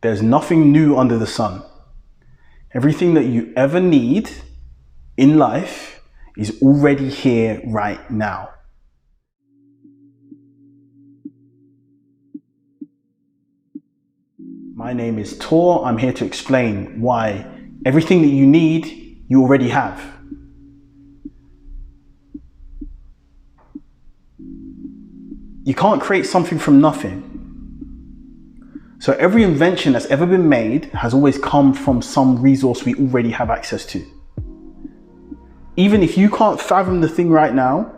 There's nothing new under the sun. Everything that you ever need in life is already here right now. My name is Tor. I'm here to explain why everything that you need, you already have. You can't create something from nothing. So every invention that's ever been made has always come from some resource we already have access to. Even if you can't fathom the thing right now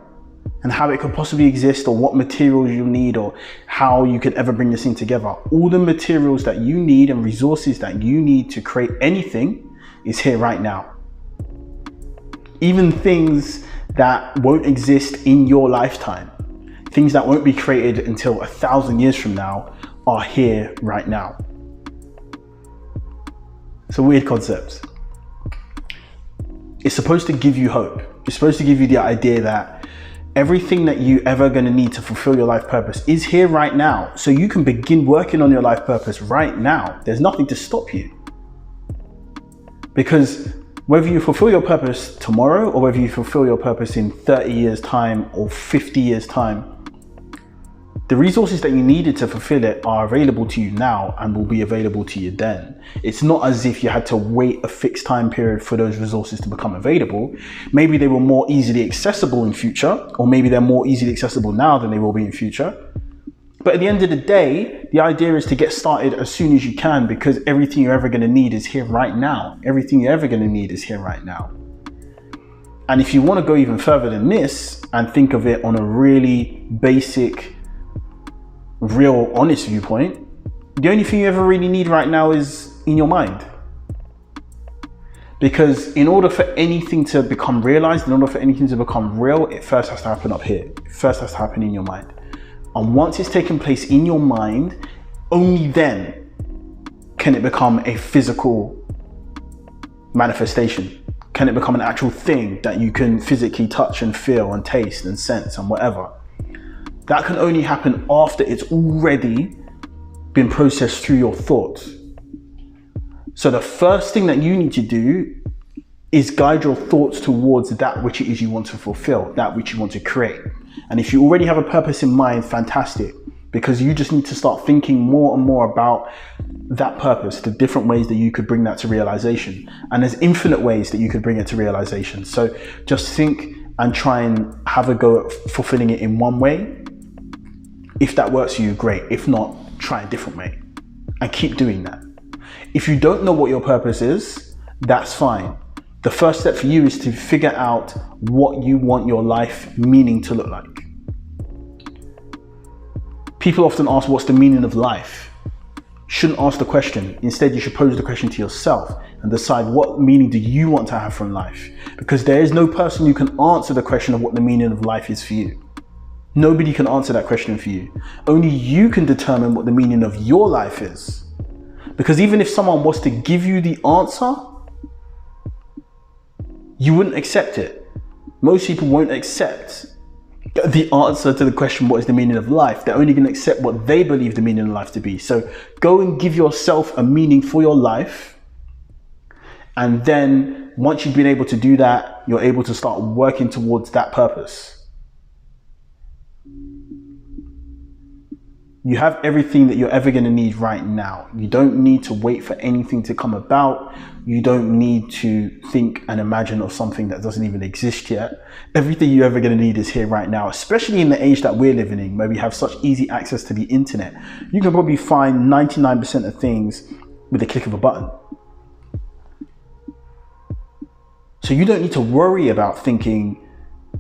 and how it could possibly exist, or what materials you need, or how you could ever bring this thing together, all the materials that you need and resources that you need to create anything is here right now. Even things that won't exist in your lifetime, things that won't be created until 1,000 years from now, are here right now. It's a weird concept. It's supposed to give you hope. It's supposed to give you the idea that everything that you ever going to need to fulfill your life purpose is here right now. So you can begin working on your life purpose right now. There's nothing to stop you. Because whether you fulfill your purpose tomorrow, or whether you fulfill your purpose in 30 years time or 50 years time, the resources that you needed to fulfill it are available to you now and will be available to you then. It's not as if you had to wait a fixed time period for those resources to become available. Maybe they were more easily accessible in future, or maybe they're more easily accessible now than they will be in future. But at the end of the day, the idea is to get started as soon as you can, because everything you're ever going to need is here right now. Everything you're ever going to need is here right now. And if you want to go even further than this and think of it on a really basic, real, honest viewpoint, the only thing you ever really need right now is in your mind. Because in order for anything to become realized, in order for anything to become real, it first has to happen up here. It first has to happen in your mind. And once it's taken place in your mind, only then can it become a physical manifestation. Can it become an actual thing that you can physically touch and feel and taste and sense and whatever. That can only happen after it's already been processed through your thoughts. So the first thing that you need to do is guide your thoughts towards that which it is you want to fulfill, that which you want to create. And if you already have a purpose in mind, fantastic, because you just need to start thinking more and more about that purpose, the different ways that you could bring that to realization. And there's infinite ways that you could bring it to realization. So just think and try and have a go at fulfilling it in one way. If that works for you, great. If not, try a different way and keep doing that. If you don't know what your purpose is, that's fine. The first step for you is to figure out what you want your life meaning to look like. People often ask, what's the meaning of life? You shouldn't ask the question. Instead, you should pose the question to yourself and decide, what meaning do you want to have from life? Because there is no person who can answer the question of what the meaning of life is for you. Nobody can answer that question for you. Only you can determine what the meaning of your life is. Because even if someone was to give you the answer, you wouldn't accept it. Most people won't accept the answer to the question, what is the meaning of life? They're only going to accept what they believe the meaning of life to be. So go and give yourself a meaning for your life. And then once you've been able to do that, you're able to start working towards that purpose. You have everything that you're ever going to need right now. You don't need to wait for anything to come about. You don't need to think and imagine of something that doesn't even exist yet. Everything you're ever going to need is here right now, especially in the age that we're living in, where we have such easy access to the internet. You can probably find 99% of things with a click of a button. So you don't need to worry about thinking,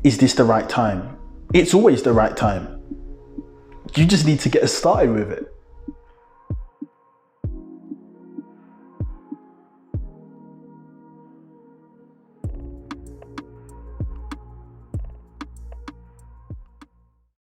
is this the right time? It's always the right time. You just need to get started with it.